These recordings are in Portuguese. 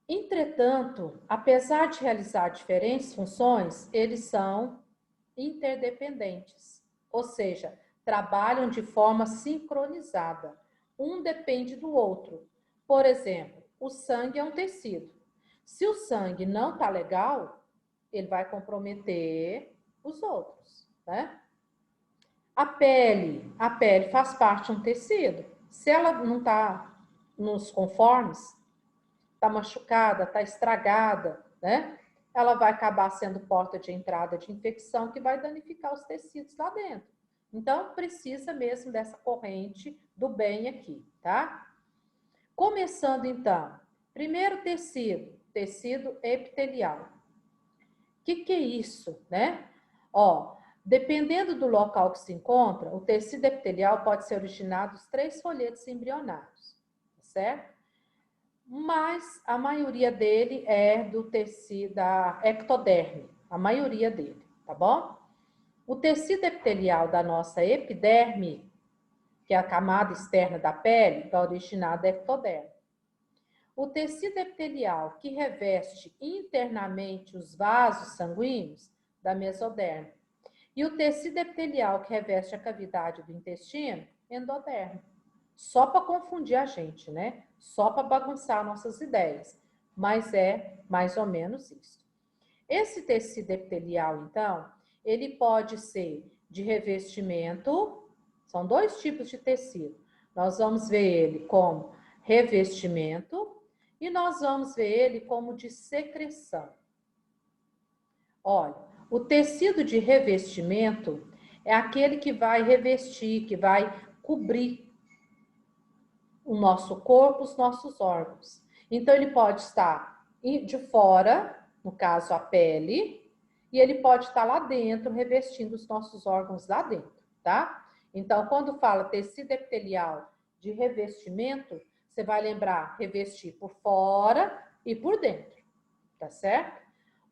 Entretanto, apesar de realizar diferentes funções, eles são interdependentes, ou seja, trabalham de forma sincronizada. Um depende do outro. Por exemplo, o sangue é um tecido. Se o sangue não está legal, ele vai comprometer os outros, né? A pele faz parte de um tecido. Se ela não está nos conformes, está machucada, está estragada, né? Ela vai acabar sendo porta de entrada de infecção que vai danificar os tecidos lá dentro. Então, precisa mesmo dessa corrente do bem aqui, tá? Começando então, primeiro tecido epitelial. O que é isso, né? Ó, dependendo do local que se encontra, o tecido epitelial pode ser originado dos 3 folhetos embrionários, certo? Mas a maioria dele é do tecido da ectoderme, a maioria dele, tá bom? O tecido epitelial da nossa epiderme, que é a camada externa da pele, está originado da ectoderme. O tecido epitelial que reveste internamente os vasos sanguíneos, da mesoderme. E o tecido epitelial que reveste a cavidade do intestino, endoderme. Só para confundir a gente, né? Só para bagunçar nossas ideias. Mas é mais ou menos isso. Esse tecido epitelial, então, ele pode ser de revestimento, são 2 tipos de tecido. Nós vamos ver ele como revestimento e nós vamos ver ele como de secreção. Olha, o tecido de revestimento é aquele que vai revestir, que vai cobrir o nosso corpo, os nossos órgãos. Então, ele pode estar de fora, no caso a pele, e ele pode estar lá dentro, revestindo os nossos órgãos lá dentro, tá? Então, quando fala tecido epitelial de revestimento, você vai lembrar revestir por fora e por dentro, tá certo?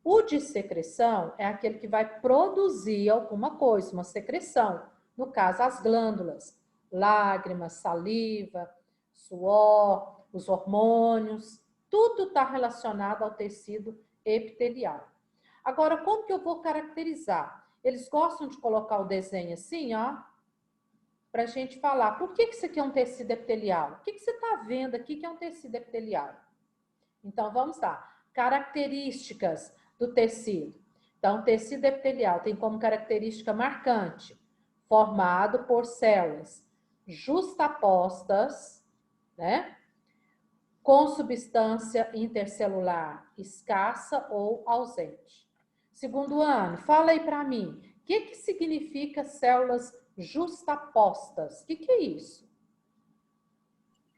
O de secreção é aquele que vai produzir alguma coisa, uma secreção. No caso, as glândulas, lágrimas, saliva, suor, os hormônios, tudo está relacionado ao tecido epitelial. Agora, como que eu vou caracterizar? Eles gostam de colocar o desenho assim, ó, para a gente falar. Por que isso aqui é um tecido epitelial? O que você está vendo aqui que é um tecido epitelial? Então, vamos lá. Características do tecido. Então, o tecido epitelial tem como característica marcante formado por células justapostas, né? Com substância intercelular escassa ou ausente. Segundo ano, fala aí para mim, o que significa células justapostas? O que é isso?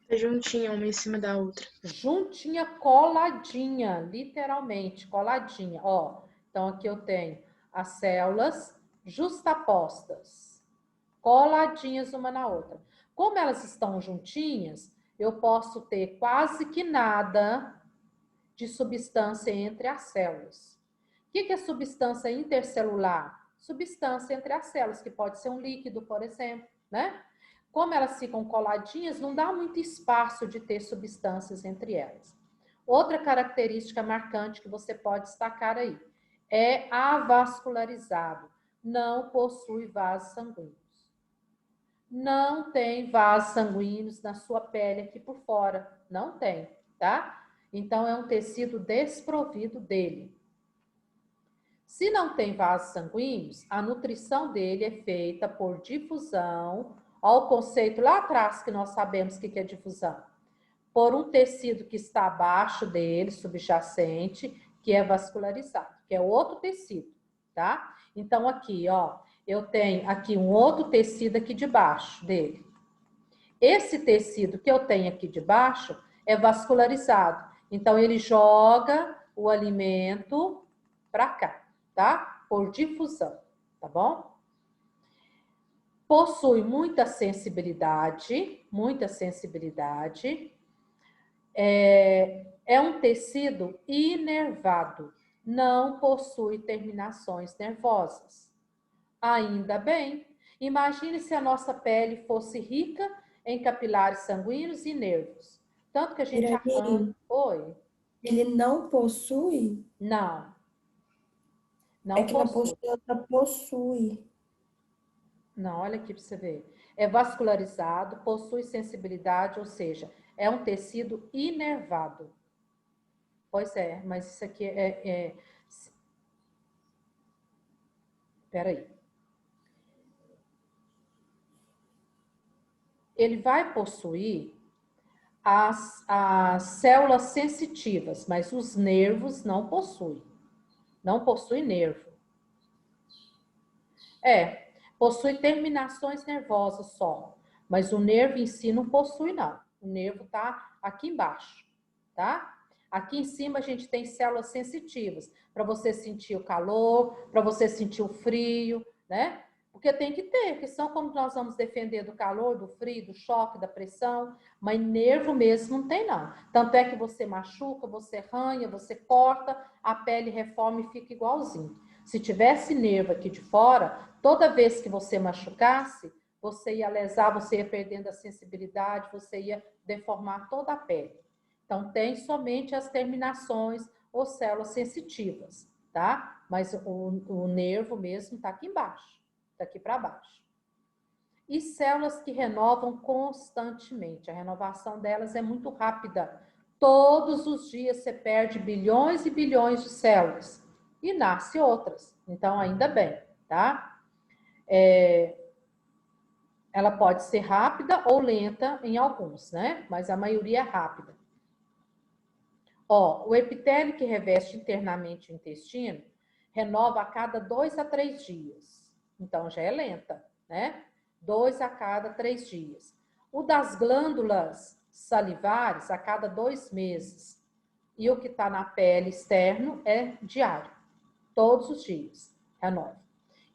Juntinha, uma em cima da outra. Juntinha, coladinha, literalmente, coladinha. Ó, então aqui eu tenho as células justapostas, coladinhas uma na outra. Como elas estão juntinhas, eu posso ter quase que nada de substância entre as células. O que é substância intercelular? Substância entre as células, que pode ser um líquido, por exemplo, né? Como elas ficam coladinhas, não dá muito espaço de ter substâncias entre elas. Outra característica marcante que você pode destacar aí é avascularizado, não possui vasos sanguíneos. Não tem vasos sanguíneos na sua pele aqui por fora, não tem, tá? Então é um tecido desprovido dele. Se não tem vasos sanguíneos, a nutrição dele é feita por difusão. Olha o conceito lá atrás que nós sabemos o que é difusão. Por um tecido que está abaixo dele, subjacente, que é vascularizado, que é outro tecido, tá? Então aqui, ó, eu tenho aqui um outro tecido aqui debaixo dele. Esse tecido que eu tenho aqui debaixo é vascularizado. Então ele joga o alimento para cá, tá? Por difusão, tá bom? Possui muita sensibilidade, muita sensibilidade. É um tecido inervado, não possui terminações nervosas. Ainda bem, imagine se a nossa pele fosse rica em capilares sanguíneos e nervos. Tanto que a gente arranca. Irani, Oi. Ele não possui? Não, É não que não possui. possui, outra possui. Não, olha aqui para você ver. É vascularizado, possui sensibilidade, ou seja, é um tecido inervado. Pois é, mas isso aqui Peraí. Ele vai possuir as células sensitivas, mas os nervos não possuem. Não possui nervo. Possui terminações nervosas só, mas o nervo em si não possui, não. O nervo está aqui embaixo, tá? Aqui em cima a gente tem células sensitivas, para você sentir o calor, para você sentir o frio, né? Porque tem que ter, que são como nós vamos defender do calor, do frio, do choque, da pressão, mas nervo mesmo não tem, não. Tanto é que você machuca, você arranha, você corta, a pele reforma e fica igualzinho. Se tivesse nervo aqui de fora, toda vez que você machucasse, você ia lesar, você ia perdendo a sensibilidade, você ia deformar toda a pele. Então, tem somente as terminações ou células sensitivas, tá? Mas o nervo mesmo está aqui embaixo, está aqui para baixo. E células que renovam constantemente. A renovação delas é muito rápida. Todos os dias você perde bilhões e bilhões de células e nasce outras. Então, ainda bem, tá? Ela pode ser rápida ou lenta em alguns, né? Mas a maioria é rápida. Ó, o epitélio que reveste internamente o intestino renova a cada 2 a 3 dias. Então, já é lenta, né? 2 a cada 3 dias. O das glândulas salivares, a cada 2 meses. E o que está na pele externo é diário. Todos os dias, renova.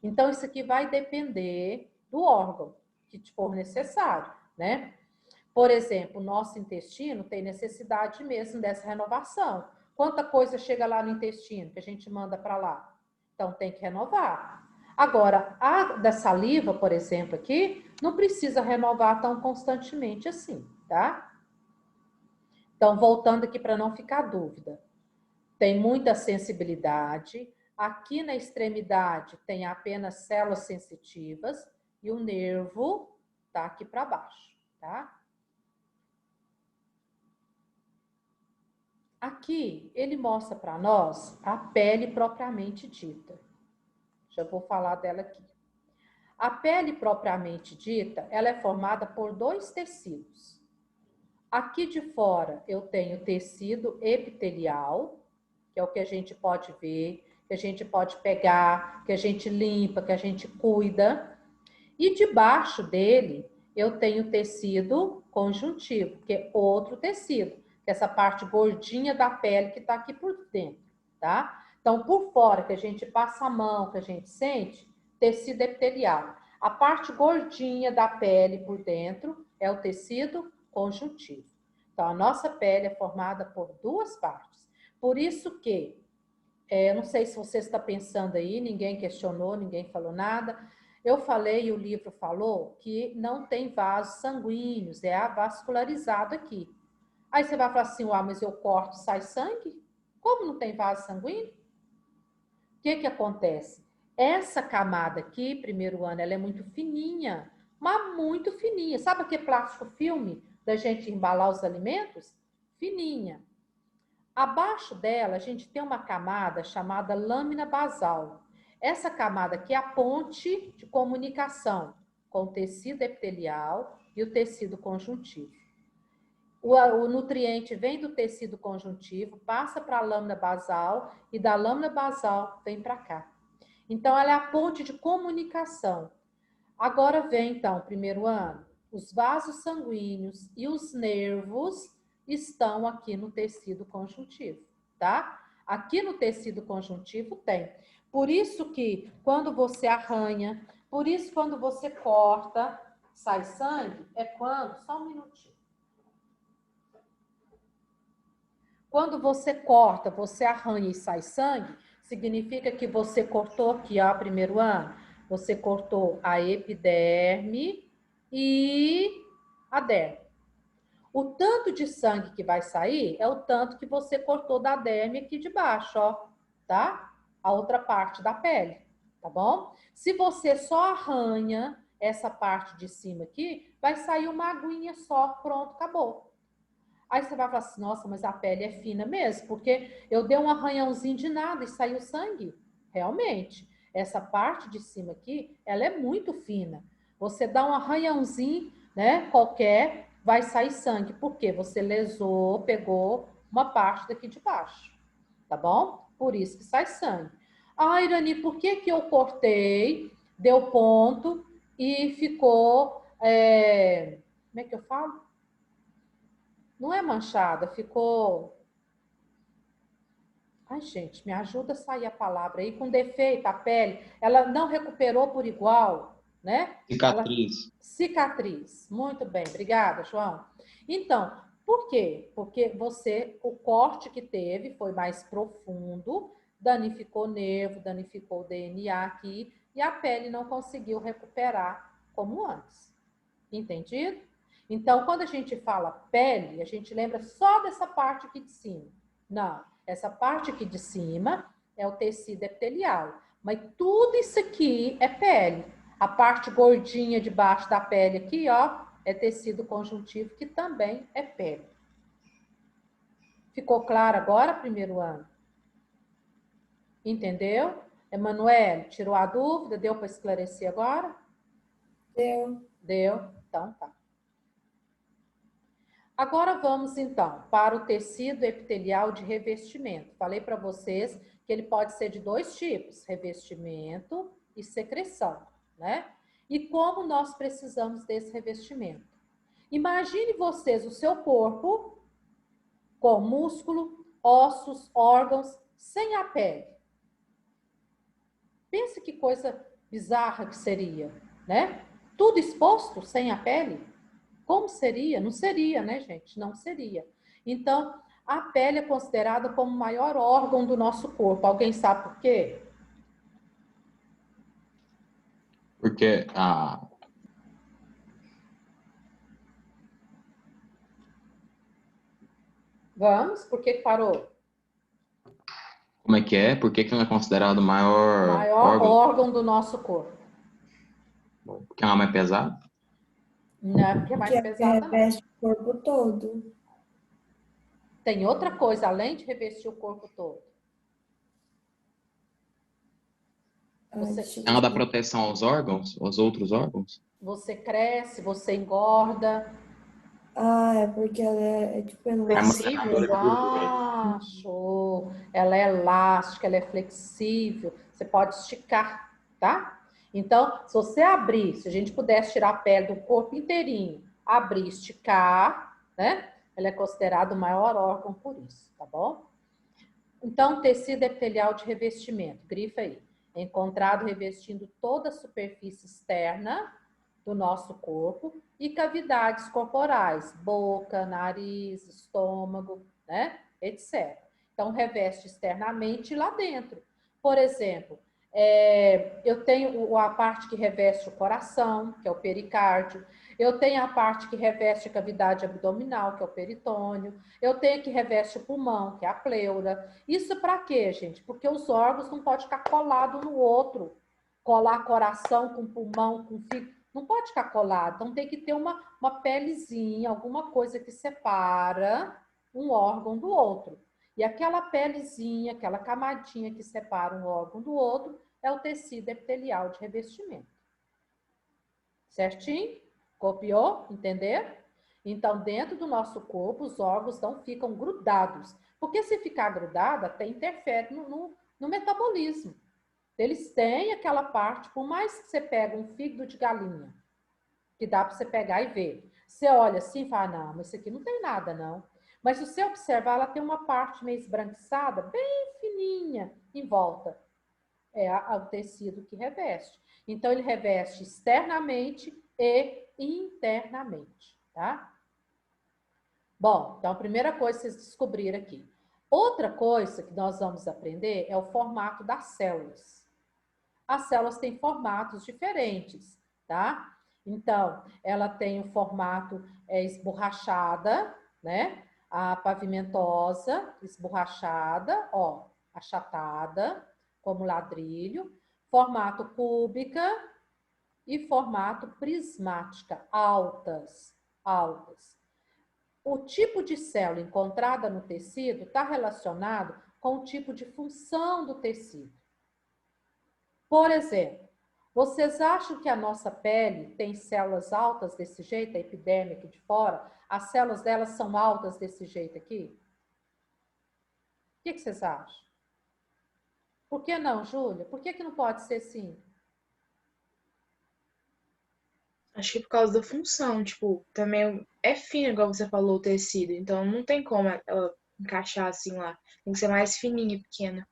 Então, isso aqui vai depender do órgão que for necessário, né? Por exemplo, o nosso intestino tem necessidade mesmo dessa renovação. Quanta coisa chega lá no intestino que a gente manda para lá? Então, tem que renovar. Agora, a da saliva, por exemplo, aqui, não precisa renovar tão constantemente assim, tá? Então, voltando aqui para não ficar dúvida. Tem muita sensibilidade. Aqui na extremidade tem apenas células sensitivas e o nervo tá aqui para baixo, tá? Aqui ele mostra para nós a pele propriamente dita. Já vou falar dela aqui. A pele propriamente dita, ela é formada por dois tecidos. Aqui de fora eu tenho tecido epitelial, que é o que a gente pode ver, que a gente pode pegar, que a gente limpa, que a gente cuida. E debaixo dele eu tenho tecido conjuntivo, que é outro tecido, que é essa parte gordinha da pele que está aqui por dentro, tá? Então, por fora, que a gente passa a mão, que a gente sente, tecido epitelial. A parte gordinha da pele por dentro é o tecido conjuntivo. Então, a nossa pele é formada por duas partes. Por isso que, não sei se você está pensando aí, ninguém questionou, ninguém falou nada. Eu falei, e o livro falou, que não tem vasos sanguíneos, é avascularizado aqui. Aí você vai falar assim, mas eu corto, sai sangue? Como não tem vaso sanguíneo? O que acontece? Essa camada aqui, primeiro ano, ela é muito fininha, mas muito fininha. Sabe aquele plástico filme da gente embalar os alimentos? Fininha. Abaixo dela, a gente tem uma camada chamada lâmina basal. Essa camada aqui é a ponte de comunicação com o tecido epitelial e o tecido conjuntivo. O nutriente vem do tecido conjuntivo, passa para a lâmina basal e da lâmina basal vem para cá. Então, ela é a ponte de comunicação. Agora vem, então, primeiro ano, os vasos sanguíneos e os nervos estão aqui no tecido conjuntivo, tá? Aqui no tecido conjuntivo tem. Por isso que quando você arranha, por isso quando você corta, sai sangue, é quando, só um minutinho. Quando você corta, você arranha e sai sangue, significa que você cortou aqui, ó, primeiro ano, você cortou a epiderme e a derme. O tanto de sangue que vai sair é o tanto que você cortou da derme aqui de baixo, ó, tá? A outra parte da pele, tá bom? Se você só arranha essa parte de cima aqui, vai sair uma aguinha só, pronto, acabou. Aí você vai falar assim, nossa, mas a pele é fina mesmo, porque eu dei um arranhãozinho de nada e saiu sangue. Realmente, essa parte de cima aqui, ela é muito fina. Você dá um arranhãozinho, né, qualquer, vai sair sangue, porque você lesou, pegou uma parte daqui de baixo, tá bom? Por isso que sai sangue. Ah, Irani, por que que eu cortei, deu ponto e ficou, como é que eu falo? Não é manchada, ficou... Ai, gente, me ajuda a sair a palavra aí. Com defeito, a pele, ela não recuperou por igual, né? Ela... Cicatriz. Cicatriz. Muito bem, obrigada, João. Então, por quê? Porque você, o corte que teve foi mais profundo, danificou o nervo, danificou o DNA aqui, e a pele não conseguiu recuperar como antes. Entendido? Então, quando a gente fala pele, a gente lembra só dessa parte aqui de cima. Não, essa parte aqui de cima é o tecido epitelial. Mas tudo isso aqui é pele. A parte gordinha de baixo da pele aqui, ó, é tecido conjuntivo, que também é pele. Ficou claro agora, primeiro ano? Entendeu? Emanuele, tirou a dúvida? Deu para esclarecer agora? Deu. Deu? Então tá. Agora vamos, então, para o tecido epitelial de revestimento. Falei para vocês que ele pode ser de dois tipos, revestimento e secreção, né? E como nós precisamos desse revestimento? Imagine vocês o seu corpo com músculo, ossos, órgãos, sem a pele. Pense que coisa bizarra que seria, né? Tudo exposto, sem a pele. Como seria? Não seria, né, gente? Não seria. Então, a pele é considerada como o maior órgão do nosso corpo. Alguém sabe por quê? Porque Vamos? Por que parou? como é que é? Por que que não é considerado o maior Maior órgão? órgão do nosso corpo. Porque ela é mais pesada? Não é porque é mais Porque pesada, não. reveste o corpo todo. Tem outra coisa, além de revestir o corpo todo. Ai, Você, deixa eu Ela dá ver. proteção aos órgãos, aos outros órgãos? você cresce, você engorda. Ah, é porque ela é tipo É elástica. massageadora Flexível? de gordura. Ah, show! Ela é elástica, ela é flexível. Você pode esticar, tá? Então, se você abrir, se a gente pudesse tirar a pele do corpo inteirinho, abrir, esticar, né? Ela é considerada o maior órgão por isso, tá bom? Então, tecido epitelial de revestimento, grifa aí. É encontrado revestindo toda a superfície externa do nosso corpo e cavidades corporais, boca, nariz, estômago, né, etc. Então, reveste externamente lá dentro. Por exemplo, eu tenho a parte que reveste o coração, que é o pericárdio. Eu tenho a parte que reveste a cavidade abdominal, que é o peritônio. Eu tenho a que reveste o pulmão, que é a pleura. Isso para quê, gente? Porque os órgãos não podem ficar colados no outro. Colar coração com pulmão, com fígado. Não pode ficar colado. Então tem que ter uma pelezinha, alguma coisa que separa um órgão do outro. E aquela pelezinha, aquela camadinha que separa um órgão do outro é o tecido epitelial de revestimento. Certinho? Copiou? Entender? Então, dentro do nosso corpo, os órgãos não ficam grudados. Porque se ficar grudado, até interfere no metabolismo. Eles têm aquela parte, por mais que você pegue um fígado de galinha, que dá para você pegar e ver. Você olha assim e fala, não, mas isso aqui não tem nada, não. Mas se você observar, ela tem uma parte meio esbranquiçada, bem fininha, em volta. É o tecido que reveste. Então, ele reveste externamente e internamente, tá? Bom, então a primeira coisa que vocês descobriram aqui. Outra coisa que nós vamos aprender é o formato das células. As células têm formatos diferentes, tá? Então, ela tem o formato esborrachada, né? A pavimentosa, esborrachada, ó, achatada, como ladrilho, formato cúbica e formato prismática, altas, altas. O tipo de célula encontrada no tecido está relacionado com o tipo de função do tecido. Por exemplo, vocês acham que a nossa pele tem células altas desse jeito, a epiderme aqui de fora? As células delas são altas desse jeito aqui? O que vocês acham? Por que não, Júlia? Por que não pode ser assim? Acho que por causa da função, tipo, também é fino, igual você falou, o tecido. Então não tem como ela encaixar assim lá. Tem que ser mais fininha e pequena.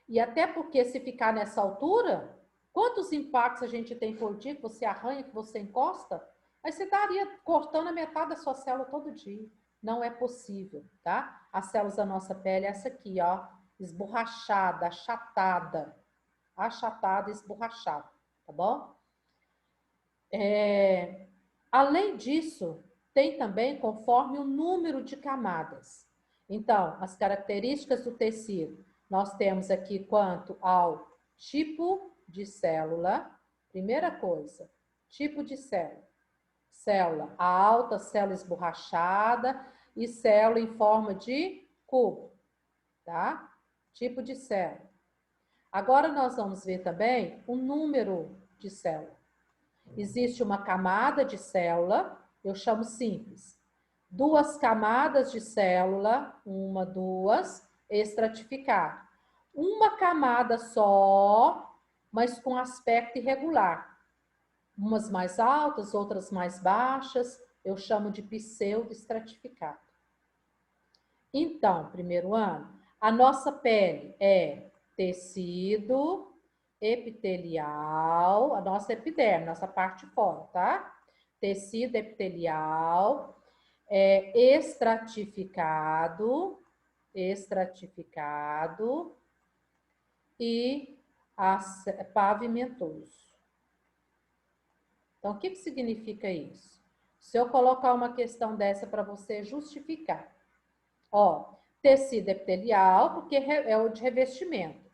E até porque se ficar nessa altura, quantos impactos a gente tem por dia que você arranha, que você encosta? Aí você estaria cortando a metade da sua célula todo dia. Não é possível, tá? As células da nossa pele é essa aqui, ó, esborrachada, achatada. Achatada, esborrachada, tá bom? Além disso, tem também conforme o número de camadas. Então, as características do tecido, nós temos aqui quanto ao tipo de célula. Primeira coisa, tipo de célula. Célula alta, célula esborrachada e célula em forma de cubo, tá? Tipo de célula. Agora nós vamos ver também o número de célula. Existe uma camada de célula, eu chamo simples. Duas camadas de célula, uma, duas, estratificado. Uma camada só, mas com aspecto irregular. Umas mais altas, outras mais baixas, eu chamo de pseudo-estratificado. Então, primeiro ano, a nossa pele é tecido epitelial, a nossa epiderme, nossa parte de fora, tá? Tecido epitelial, estratificado e pavimentoso. Então, o que significa isso? Se eu colocar uma questão dessa para você justificar. Ó, tecido epitelial, porque é o de revestimento.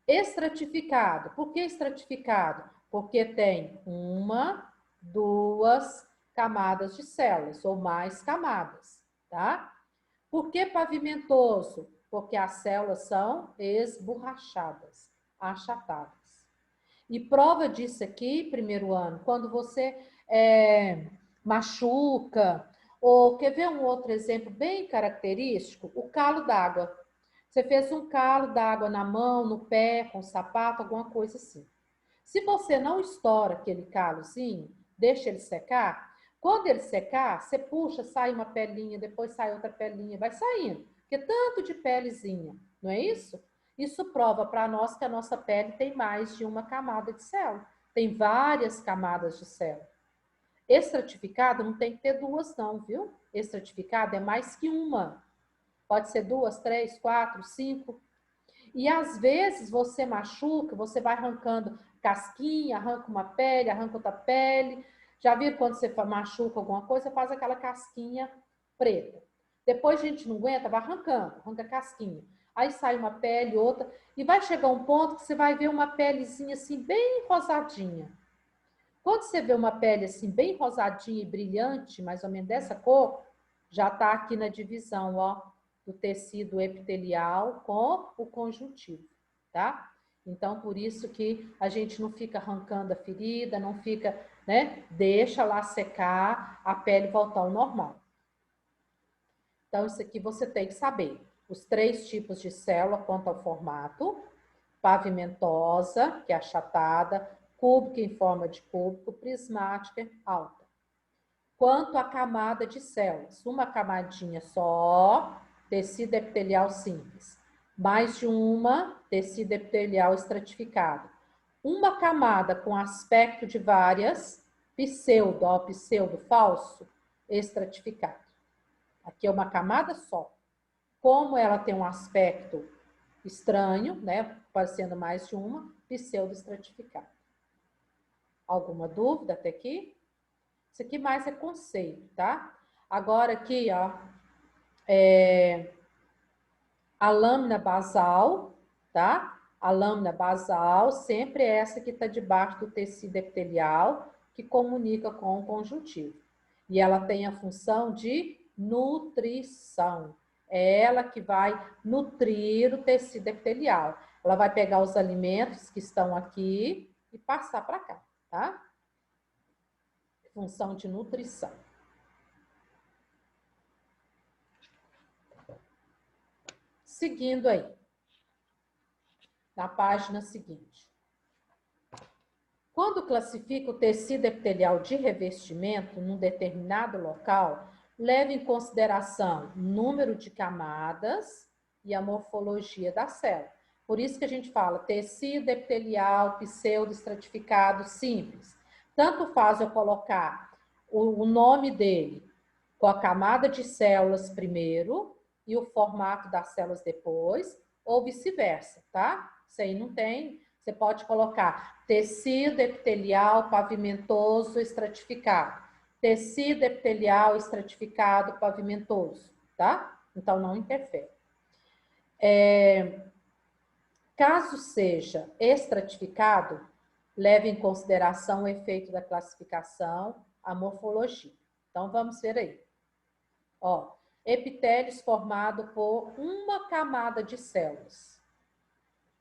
Estratificado. Por que estratificado? Porque tem uma, duas camadas de células, ou mais camadas, tá? Por que pavimentoso? Porque as células são esborrachadas, achatadas. E prova disso aqui, primeiro ano, quando você machuca, ou quer ver um outro exemplo bem característico? O calo d'água. Você fez um calo d'água na mão, no pé, com sapato, alguma coisa assim. Se você não estoura aquele calozinho, deixa ele secar, quando ele secar, você puxa, sai uma pelinha, depois sai outra pelinha, vai saindo. Porque tanto de pelezinha, não é isso? Isso prova para nós que a nossa pele tem mais de uma camada de célula. Tem várias camadas de célula. Estratificado não tem que ter duas, não, viu? Estratificado é mais que uma. Pode ser duas, três, quatro, cinco. E às vezes você machuca, você vai arrancando casquinha, arranca uma pele, arranca outra pele. Já viram quando você machuca alguma coisa, faz aquela casquinha preta. Depois a gente não aguenta, vai arrancando, arranca casquinha. Aí sai uma pele, outra, e vai chegar um ponto que você vai ver uma pelezinha assim, bem rosadinha. Quando você vê uma pele assim, bem rosadinha e brilhante, mais ou menos dessa cor, já está aqui na divisão, ó, do tecido epitelial com o conjuntivo, tá? Então, por isso que a gente não fica arrancando a ferida, não fica, né? Deixa lá secar, a pele voltar ao normal. Então, isso aqui você tem que saber. Os três tipos de célula quanto ao formato: pavimentosa, que é achatada, cúbica em forma de cúbico, prismática, alta. Quanto à camada de células, uma camadinha só, tecido epitelial simples. Mais de uma, tecido epitelial estratificado. Uma camada com aspecto de várias, pseudo, ó, pseudo falso, estratificado. Aqui é uma camada só. Como ela tem um aspecto estranho, né, parecendo mais de uma, pseudo estratificado. Alguma dúvida até aqui? Isso aqui mais é conceito, tá? Agora aqui, ó, a lâmina basal, tá? A lâmina basal sempre é essa que está debaixo do tecido epitelial, que comunica com o conjuntivo. E ela tem a função de nutrição. É ela que vai nutrir o tecido epitelial. Ela vai pegar os alimentos que estão aqui e passar para cá, tá? Função de nutrição. Seguindo aí, na página seguinte. Quando classifica o tecido epitelial de revestimento num determinado local, leva em consideração o número de camadas e a morfologia da célula. Por isso que a gente fala tecido epitelial pseudoestratificado simples. Tanto faz eu colocar o nome dele com a camada de células primeiro e o formato das células depois, ou vice-versa, tá? Isso aí não tem. Você pode colocar tecido epitelial pavimentoso estratificado, tecido epitelial estratificado pavimentoso, tá? Então não interfere. Caso seja estratificado, leve em consideração o efeito da classificação, a morfologia. Então vamos ver aí. Ó, epitélios formado por uma camada de células.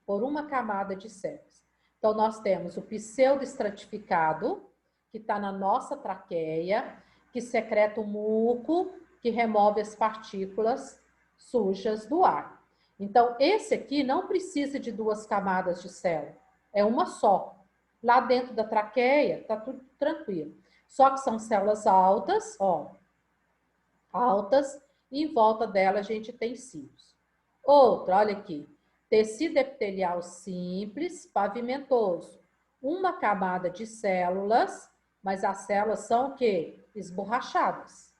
Por uma camada de células. Então, nós temos o pseudoestratificado, que está na nossa traqueia, que secreta o muco, que remove as partículas sujas do ar. Então, esse aqui não precisa de duas camadas de célula, é uma só. Lá dentro da traqueia, está tudo tranquilo. Só que são células altas, ó, altas, e em volta dela a gente tem cílios. Outra, olha aqui. Tecido epitelial simples, pavimentoso. Uma camada de células, mas as células são o quê? Esborrachadas,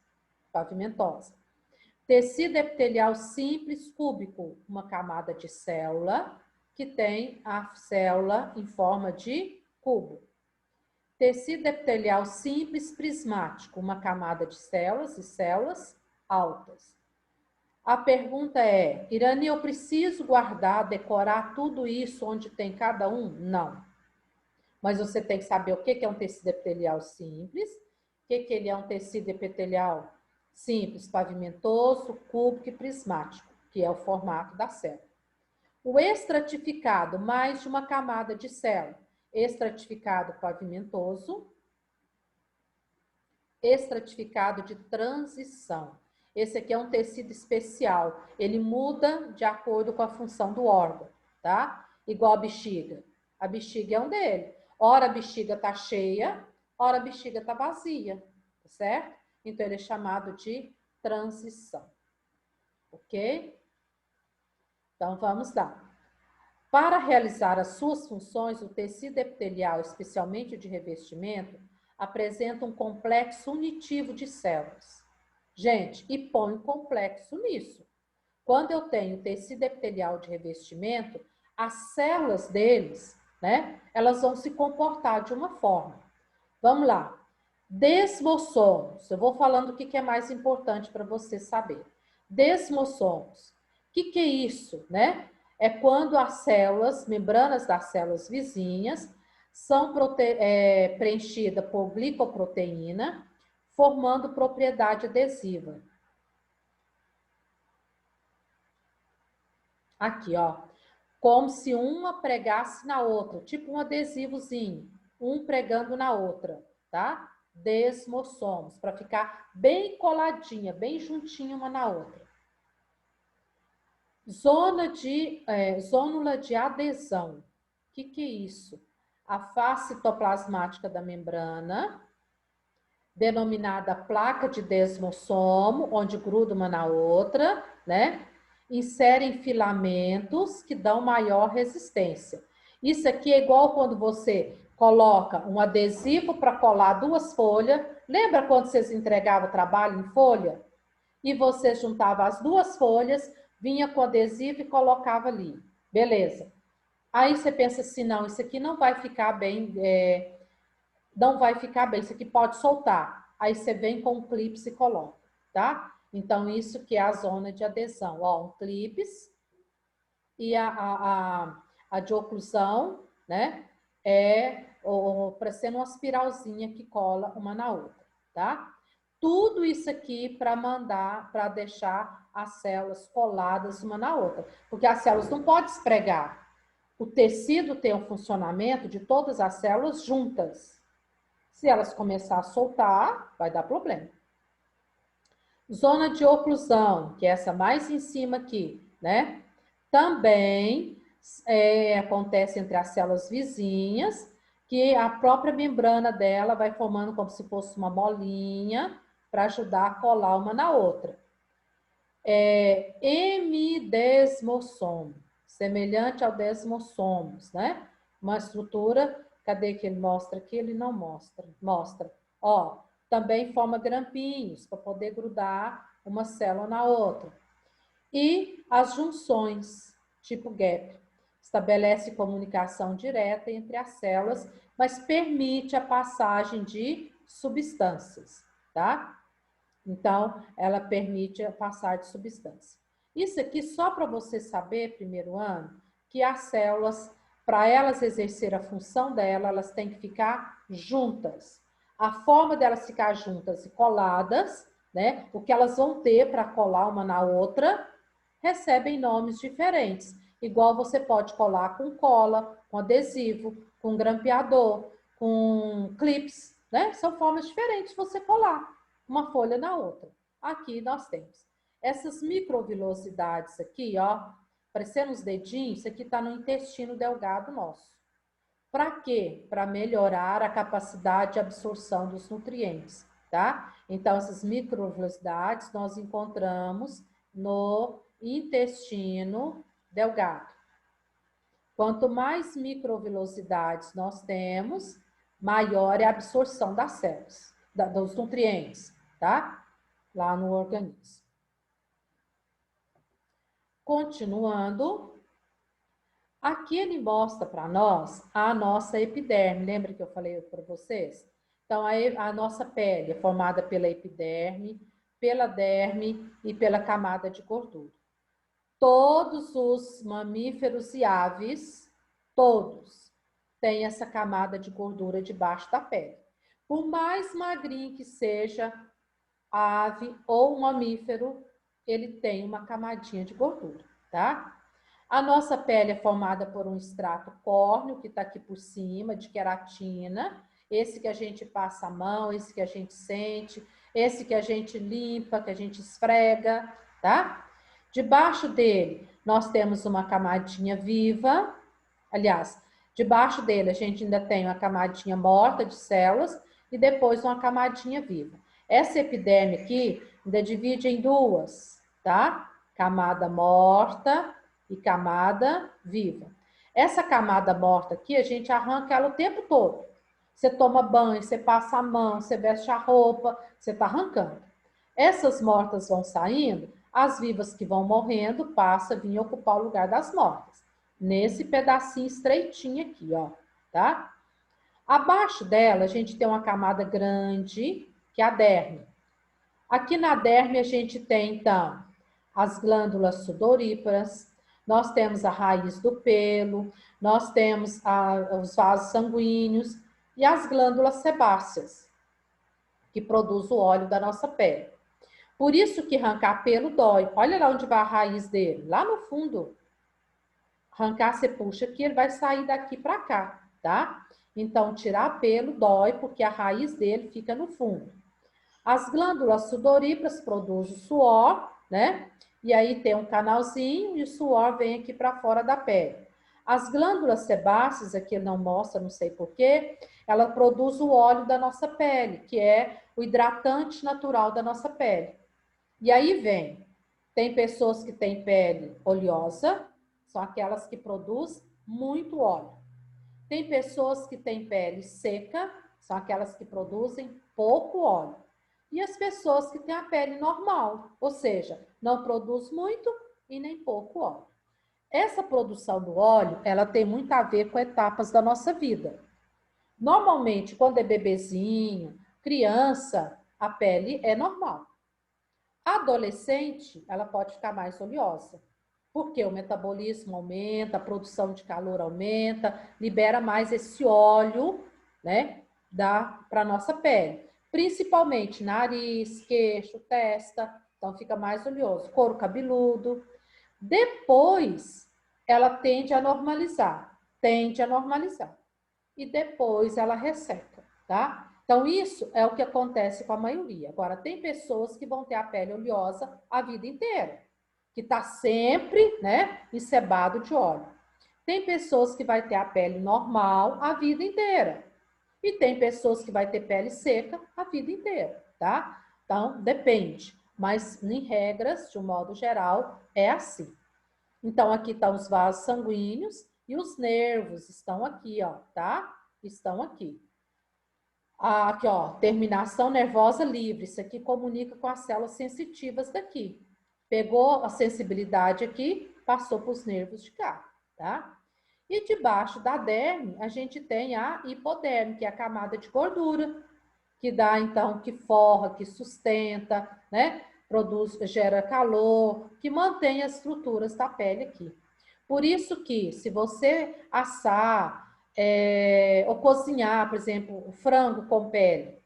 pavimentosa. Tecido epitelial simples, cúbico. Uma camada de célula que tem a célula em forma de cubo. Tecido epitelial simples, prismático. Uma camada de células e células altas. A pergunta é, Irani, eu preciso guardar, decorar tudo isso onde tem cada um? Não. Mas você tem que saber o que é um tecido epitelial simples, o que ele é um tecido epitelial simples, pavimentoso, cúbico e prismático, que é o formato da célula. O estratificado, mais de uma camada de célula. Estratificado pavimentoso, estratificado de transição. Esse aqui é um tecido especial. Ele muda de acordo com a função do órgão, tá? Igual a bexiga. A bexiga é um dele. Ora a bexiga tá cheia, ora a bexiga tá vazia, tá certo? Então ele é chamado de transição. Ok? Então vamos lá. Para realizar as suas funções, o tecido epitelial, especialmente de revestimento, apresenta um complexo unitivo de células. Gente, e põe complexo nisso. Quando eu tenho tecido epitelial de revestimento, as células deles, né, elas vão se comportar de uma forma. Vamos lá. Desmossomos. Eu vou falando o que é mais importante para você saber. Desmossomos. O que é isso, né? É quando as células, membranas das células vizinhas, são preenchidas por glicoproteína, formando propriedade adesiva. Aqui, ó. Como se uma pregasse na outra, tipo um adesivozinho, um pregando na outra, tá? Desmossomos, para ficar bem coladinha, bem juntinha uma na outra. Zônula de adesão. O que é isso? A face citoplasmática da membrana, denominada placa de desmossomo, onde gruda uma na outra, né? Inserem filamentos que dão maior resistência. Isso aqui é igual quando você coloca um adesivo para colar duas folhas. Lembra quando vocês entregavam o trabalho em folha? E você juntava as duas folhas, vinha com adesivo e colocava ali. Beleza. Aí você pensa assim, não, isso aqui não vai ficar bem, não vai ficar bem, isso aqui pode soltar. aí você vem com o clips e coloca, tá? Então, isso que é a zona de adesão. Ó, um clips e a de oclusão, né? Parecendo uma espiralzinha que cola uma na outra, tá? Tudo isso aqui para deixar as células coladas uma na outra, porque as células não podem espregar. O tecido tem um funcionamento de todas as células juntas. Se elas começarem a soltar, vai dar problema. Zona de oclusão, que é essa mais em cima aqui, né? Também acontece entre as células vizinhas, que a própria membrana dela vai formando como se fosse uma molinha para ajudar a colar uma na outra. Hemidesmossomo, semelhante ao desmossomos, né? Uma estrutura, cadê que ele mostra aqui? Ele não mostra. Mostra. Ó, também forma grampinhos para poder grudar uma célula na outra. E as junções, tipo gap, estabelece comunicação direta entre as células, mas permite a passagem de substâncias, tá? Então, ela permite a passagem de substância. Isso aqui só para você saber, primeiro ano, que as células, para elas exercer a função dela, elas têm que ficar juntas. A forma delas ficar juntas e coladas, né? O que elas vão ter para colar uma na outra, recebem nomes diferentes. Igual você pode colar com cola, com adesivo, com grampeador, com clips, né? São formas diferentes de você colar uma folha na outra. Aqui nós temos essas microvilosidades aqui, ó, parecendo os dedinhos, isso aqui está no intestino delgado nosso. Para quê? Para melhorar a capacidade de absorção dos nutrientes, tá? Então, essas microvilosidades nós encontramos no intestino delgado. Quanto mais microvilosidades nós temos, maior é a absorção das células, dos nutrientes, tá? Lá no organismo. Continuando, aqui ele mostra para nós a nossa epiderme. Lembra que eu falei para vocês? Então, a nossa pele é formada pela epiderme, pela derme e pela camada de gordura. Todos os mamíferos e aves, todos, têm essa camada de gordura debaixo da pele. Por mais magrinho que seja a ave ou o mamífero, ele tem uma camadinha de gordura, tá? A nossa pele é formada por um extrato córneo, que está aqui por cima, de queratina. Esse que a gente passa a mão, esse que a gente sente, esse que a gente limpa, que a gente esfrega, tá? Debaixo dele, nós temos uma camadinha viva. Aliás, debaixo dele, a gente ainda tem uma camadinha morta de células e depois uma camadinha viva. Essa epiderme aqui ainda divide em duas, tá? Camada morta e camada viva. Essa camada morta aqui, a gente arranca ela o tempo todo. Você toma banho, você passa a mão, você veste a roupa, você está arrancando. Essas mortas vão saindo, as vivas que vão morrendo passam a vir ocupar o lugar das mortas. Nesse pedacinho estreitinho aqui, ó, tá? Abaixo dela, a gente tem uma camada grande, que é a derme. Aqui na derme, a gente tem, então, as glândulas sudoríparas, nós temos a raiz do pelo, nós temos os vasos sanguíneos e as glândulas sebáceas, que produzem o óleo da nossa pele. Por isso que arrancar pelo dói. Olha lá onde vai a raiz dele, lá no fundo. Arrancar, você puxa aqui, ele vai sair daqui para cá, tá? Então, tirar pelo dói, porque a raiz dele fica no fundo. As glândulas sudoríparas produzem suor, né? E aí tem um canalzinho e o suor vem aqui para fora da pele. As glândulas sebáceas, aqui ele não mostra, não sei porquê, ela produz o óleo da nossa pele, que é o hidratante natural da nossa pele. E aí tem pessoas que têm pele oleosa, são aquelas que produzem muito óleo. Tem pessoas que têm pele seca, são aquelas que produzem pouco óleo. E as pessoas que têm a pele normal, ou seja, não produz muito e nem pouco óleo. Essa produção do óleo, ela tem muito a ver com etapas da nossa vida. Normalmente, quando é bebezinho, criança, a pele é normal. A adolescente, ela pode ficar mais oleosa, porque o metabolismo aumenta, a produção de calor aumenta, libera mais esse óleo, né, para a nossa pele. Principalmente nariz, queixo, testa, então fica mais oleoso. Couro cabeludo. Depois, ela tende a normalizar. E depois ela resseca, tá? Então, isso é o que acontece com a maioria. Agora, tem pessoas que vão ter a pele oleosa a vida inteira, que está sempre, né, encebado de óleo. Tem pessoas que vai ter a pele normal a vida inteira. E tem pessoas que vai ter pele seca a vida inteira, tá? Então, depende. Mas, em regras, de um modo geral, é assim. Então, aqui estão os vasos sanguíneos e os nervos estão aqui, ó, tá? Estão aqui. Aqui, ó, terminação nervosa livre. Isso aqui comunica com as células sensitivas daqui. Pegou a sensibilidade aqui, passou para os nervos de cá, tá? E debaixo da derme, a gente tem a hipoderme, que é a camada de gordura, que dá, então, que forra, que sustenta, né? Gera calor, que mantém as estruturas da pele aqui. Por isso que, se você assar ou cozinhar, por exemplo, o frango com pele,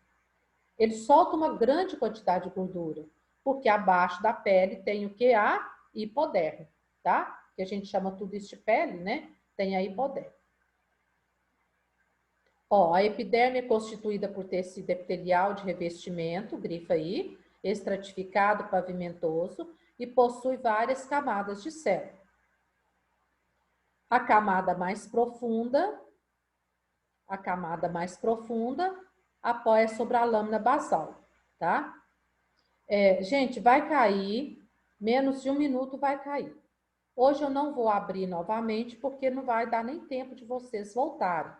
ele solta uma grande quantidade de gordura, porque abaixo da pele tem o que? A hipoderme, tá? Que a gente chama tudo isso de pele, né? Tem a hipoderme. Ó, a epiderme é constituída por tecido epitelial de revestimento, grifa aí, estratificado, pavimentoso, e possui várias camadas de célula. A camada mais profunda apoia sobre a lâmina basal, tá? Gente, vai cair, menos de 1 minuto vai cair. Hoje eu não vou abrir novamente, porque não vai dar nem tempo de vocês voltarem.